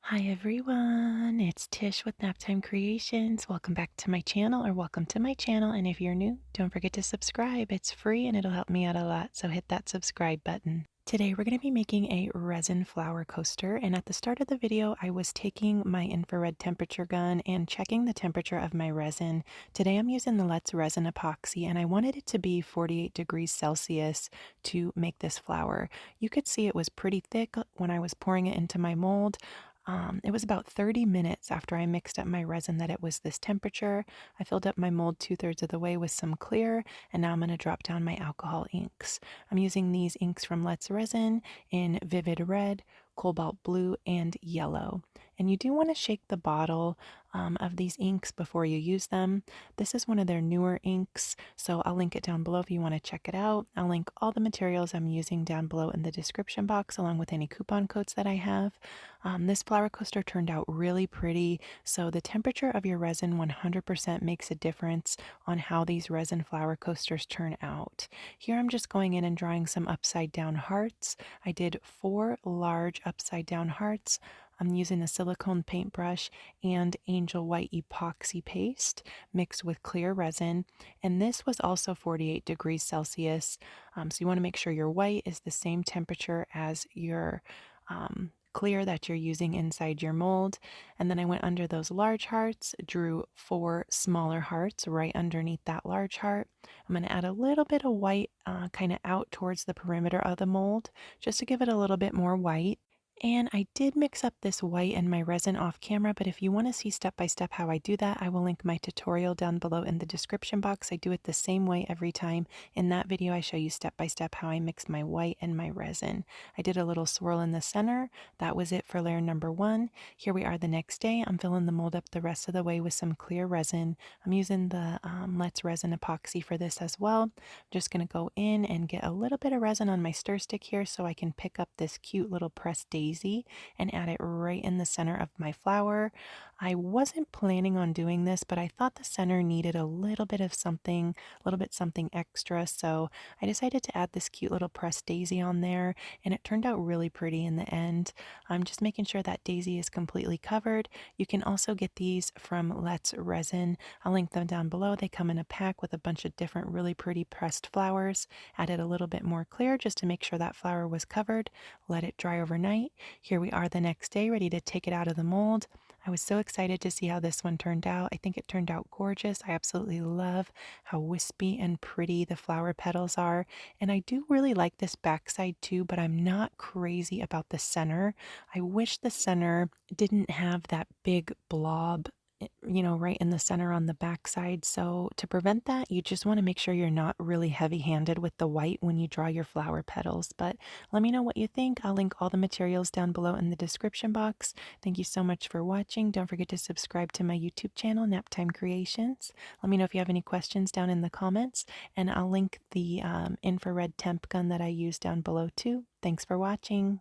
Hi everyone, it's Tish with Naptime Creations. Welcome back to my channel, or welcome to my channel. And if you're new, don't forget to subscribe. It's free and it'll help me out a lot, so hit that subscribe button. Today we're going to be making a resin flower coaster, and at the start of the video I was taking my infrared temperature gun and checking the temperature of my resin. Today I'm using the S RESIN epoxy, and I wanted it to be 48 degrees Celsius to make this flower. You could see it was pretty thick when I was pouring it into my mold. It was about 30 minutes after I mixed up my resin that it was this temperature. I filled up my mold 2/3 of the way with some clear, and now I'm going to drop down my alcohol inks. I'm using these inks from Let's Resin in Vivid Red, Cobalt Blue, and Yellow. And you do want to shake the bottle of these inks before you use them. This is one of their newer inks, so I'll link it down below if you want to check it out. I'll link all the materials I'm using down below in the description box, along with any coupon codes that I have. This flower coaster turned out really pretty, so the temperature of your resin 100% makes a difference on how these resin flower coasters turn out. Here I'm just going in and drawing some upside down hearts. I did 4 large upside down hearts. I'm using a silicone paintbrush and angel white epoxy paste mixed with clear resin, and this was also 48 degrees Celsius. So you want to make sure your white is the same temperature as your clear that you're using inside your mold. And then I went under those large hearts, drew 4 smaller hearts right underneath that large heart. I'm going to add a little bit of white kind of out towards the perimeter of the mold just to give it a little bit more white. And I did mix up this white and my resin off camera, but if you want to see step by step how I do that, I will link my tutorial down below in the description box. I do it the same way every time. In that video, I show you step by step how I mix my white and my resin. I did a little swirl in the center. That was it for layer number 1. Here we are the next day. I'm filling the mold up the rest of the way with some clear resin. I'm using the Let's Resin epoxy for this as well. I'm just going to go in and get a little bit of resin on my stir stick here so I can pick up this cute little pressed daisy and add it right in the center of my flower. I wasn't planning on doing this, but I thought the center needed a little bit of something, a little bit something extra, so I decided to add this cute little pressed daisy on there, and it turned out really pretty in the end. I'm just making sure that daisy is completely covered. You can also get these from Let's Resin. I'll link them down below. They come in a pack with a bunch of different really pretty pressed flowers. Added a little bit more clear just to make sure that flower was covered. Let it dry overnight. Here we are the next day, ready to take it out of the mold. I was so excited to see how this one turned out. I think it turned out gorgeous. I absolutely love how wispy and pretty the flower petals are. And I do really like this backside too, but I'm not crazy about the center. I wish the center didn't have that big blob, right in the center on the back side. So to prevent that, you just want to make sure you're not really heavy-handed with the white when you draw your flower petals. But let me know what you think. I'll link all the materials down below in the description box. Thank you so much for watching. Don't forget to subscribe to my YouTube channel, Naptime Creations. Let me know if you have any questions down in the comments, and I'll link the infrared temp gun that I use down below too. Thanks for watching.